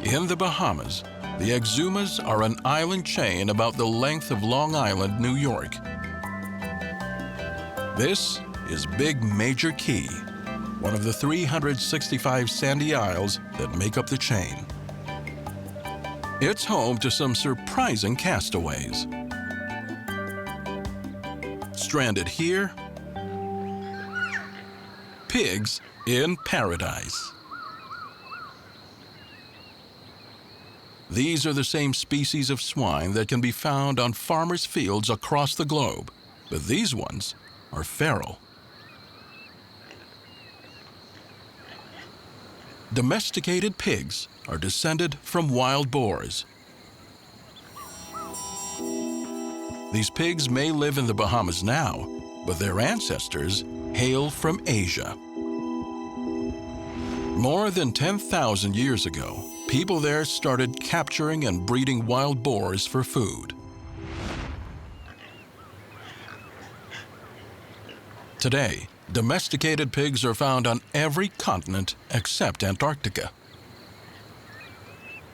In the Bahamas, the Exumas are an island chain about the length of Long Island, New York. This is Big Major Key, one of the 365 sandy isles that make up the chain. It's home to some surprising castaways. Stranded here, pigs in paradise. These are the same species of swine that can be found on farmers' fields across the globe, but these ones are feral. Domesticated pigs are descended from wild boars. These pigs may live in the Bahamas now, but their ancestors hail from Asia. More than 10,000 years ago, people there started capturing and breeding wild boars for food. Today, domesticated pigs are found on every continent except Antarctica.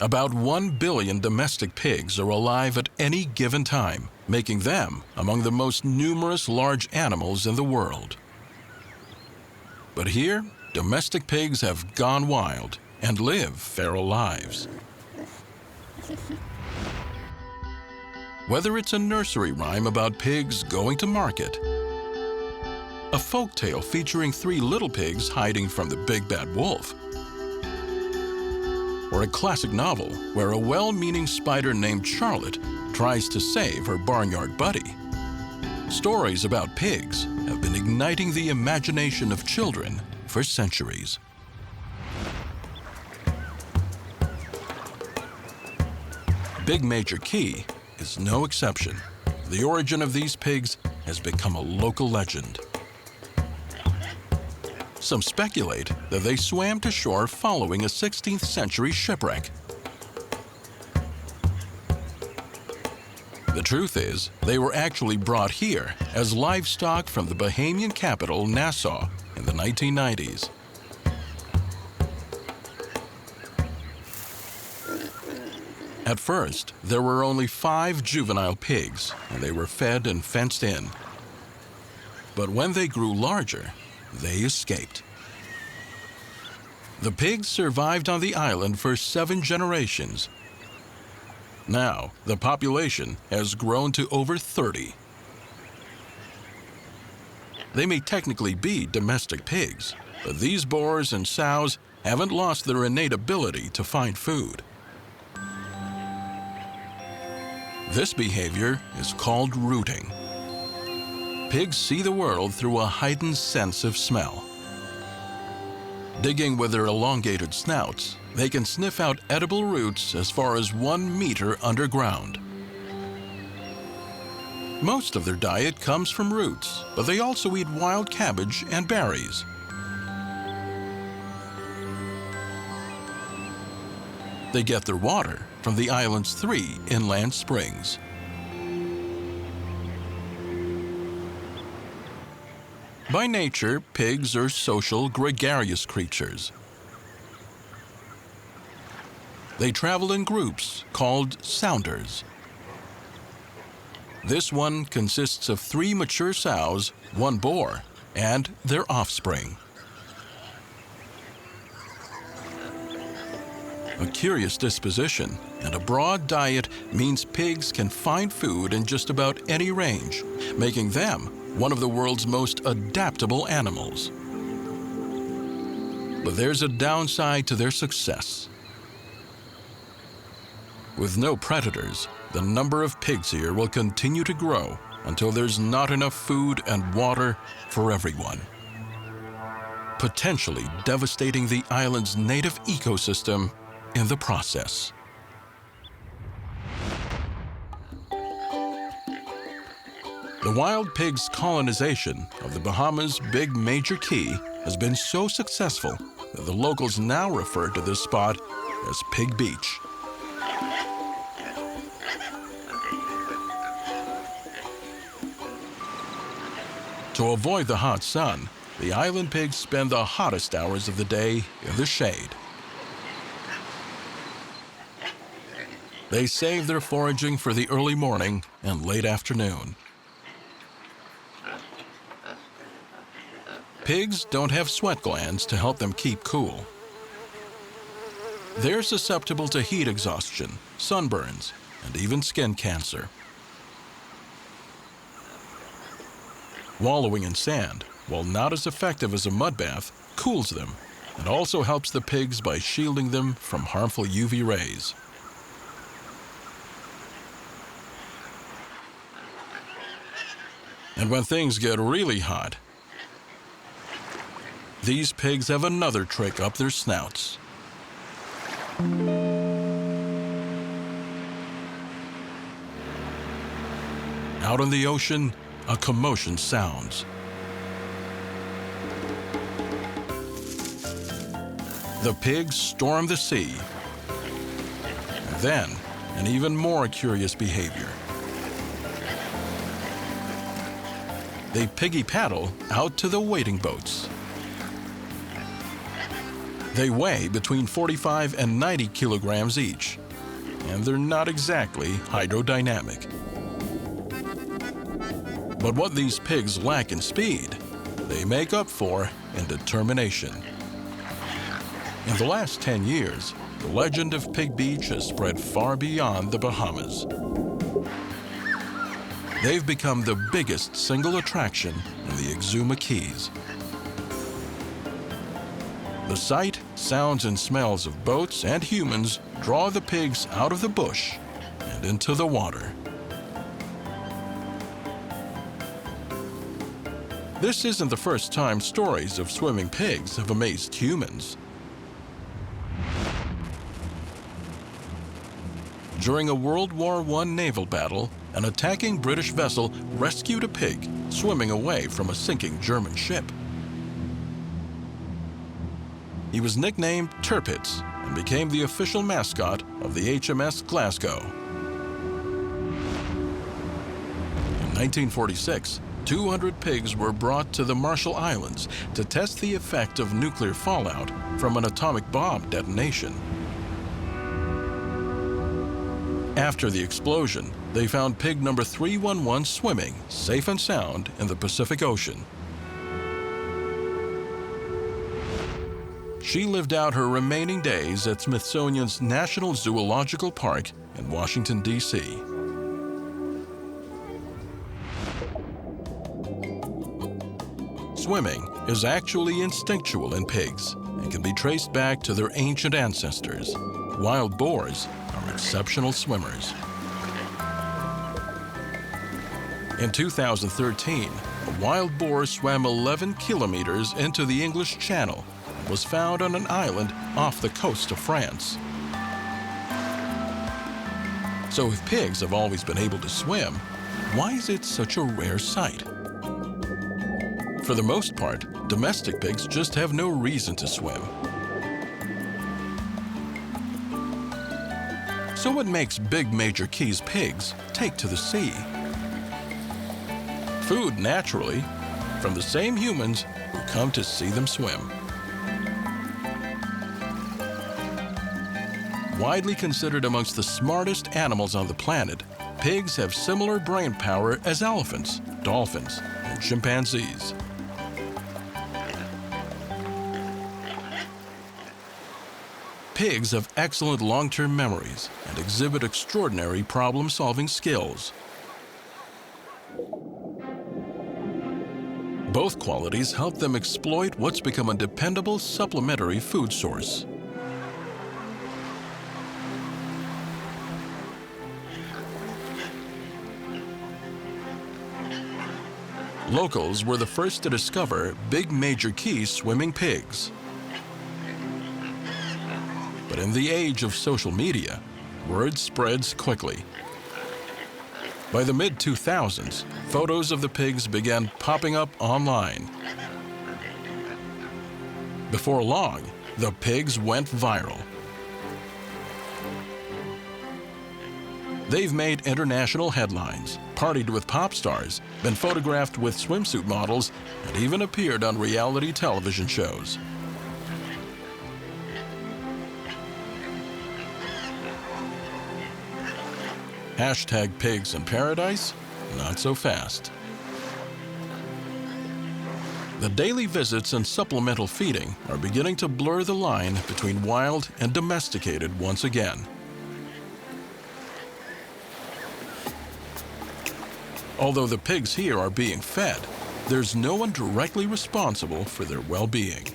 About 1 billion domestic pigs are alive at any given time, making them among the most numerous large animals in the world. But here, domestic pigs have gone wild and live feral lives. Whether it's a nursery rhyme about pigs going to market, a folktale featuring 3 little pigs hiding from the big bad wolf, or a classic novel where a well-meaning spider named Charlotte tries to save her barnyard buddy, stories about pigs have been igniting the imagination of children for centuries. Big Major Key is no exception. The origin of these pigs has become a local legend. Some speculate that they swam to shore following a 16th century shipwreck. The truth is, they were actually brought here as livestock from the Bahamian capital, Nassau, in the 1990s. At first, there were only 5 juvenile pigs, and they were fed and fenced in. But when they grew larger, they escaped. The pigs survived on the island for 7 generations. Now, the population has grown to over 30. They may technically be domestic pigs, but these boars and sows haven't lost their innate ability to find food. This behavior is called rooting. Pigs see the world through a heightened sense of smell. Digging with their elongated snouts, they can sniff out edible roots as far as 1 meter underground. Most of their diet comes from roots, but they also eat wild cabbage and berries. They get their water from the island's 3 inland springs. By nature, pigs are social, gregarious creatures. They travel in groups called sounders. This one consists of 3 mature sows, 1 boar, and their offspring. A curious disposition and a broad diet means pigs can find food in just about any range, making them one of the world's most adaptable animals. But there's a downside to their success. With no predators, the number of pigs here will continue to grow until there's not enough food and water for everyone, potentially devastating the island's native ecosystem in the process. The wild pigs' colonization of the Bahamas' Big Major Key has been so successful that the locals now refer to this spot as Pig Beach. To avoid the hot sun, the island pigs spend the hottest hours of the day in the shade. They save their foraging for the early morning and late afternoon. Pigs don't have sweat glands to help them keep cool. They're susceptible to heat exhaustion, sunburns, and even skin cancer. Wallowing in sand, while not as effective as a mud bath, cools them and also helps the pigs by shielding them from harmful UV rays. And when things get really hot, these pigs have another trick up their snouts. Out in the ocean, a commotion sounds. The pigs storm the sea. And then, an even more curious behavior. They piggy paddle out to the waiting boats. They weigh between 45 and 90 kilograms each, and they're not exactly hydrodynamic. But what these pigs lack in speed, they make up for in determination. In the last 10 years, the legend of Pig Beach has spread far beyond the Bahamas. They've become the biggest single attraction in the Exuma Keys. The sight, sounds, and smells of boats and humans draw the pigs out of the bush and into the water. This isn't the first time stories of swimming pigs have amazed humans. During a World War I naval battle, an attacking British vessel rescued a pig swimming away from a sinking German ship. He was nicknamed Tirpitz and became the official mascot of the HMS Glasgow. In 1946, 200 pigs were brought to the Marshall Islands to test the effect of nuclear fallout from an atomic bomb detonation. After the explosion, they found pig number 311 swimming, safe and sound, in the Pacific Ocean. She lived out her remaining days at Smithsonian's National Zoological Park in Washington, D.C. Swimming is actually instinctual in pigs and can be traced back to their ancient ancestors. Wild boars are exceptional swimmers. In 2013, a wild boar swam 11 kilometers into the English Channel and was found on an island off the coast of France. So if pigs have always been able to swim, why is it such a rare sight? For the most part, domestic pigs just have no reason to swim. So what makes big Major Keys pigs take to the sea? Food, naturally, from the same humans who come to see them swim. Widely considered amongst the smartest animals on the planet, pigs have similar brain power as elephants, dolphins, and chimpanzees. Pigs have excellent long-term memories and exhibit extraordinary problem-solving skills. Both qualities help them exploit what's become a dependable supplementary food source. Locals were the first to discover big Major Keys swimming pigs. But in the age of social media, word spreads quickly. By the mid-2000s, photos of the pigs began popping up online. Before long, the pigs went viral. They've made international headlines, partied with pop stars, been photographed with swimsuit models, and even appeared on reality television shows. Hashtag pigs in paradise? Not so fast. The daily visits and supplemental feeding are beginning to blur the line between wild and domesticated once again. Although the pigs here are being fed, there's no one directly responsible for their well-being.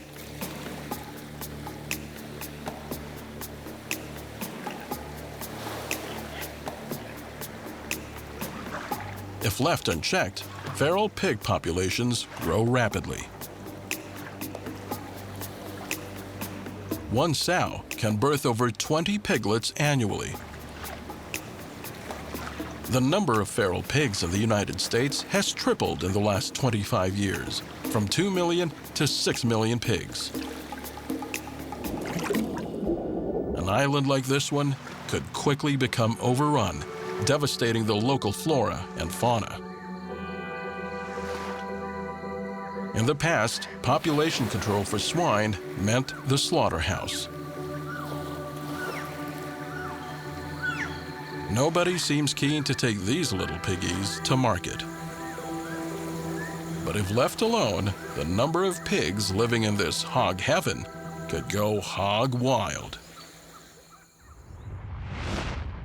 If left unchecked, feral pig populations grow rapidly. One sow can birth over 20 piglets annually. The number of feral pigs in the United States has tripled in the last 25 years, from 2 million to 6 million pigs. An island like this one could quickly become overrun, devastating the local flora and fauna. In the past, population control for swine meant the slaughterhouse. Nobody seems keen to take these little piggies to market. But if left alone, the number of pigs living in this hog heaven could go hog wild.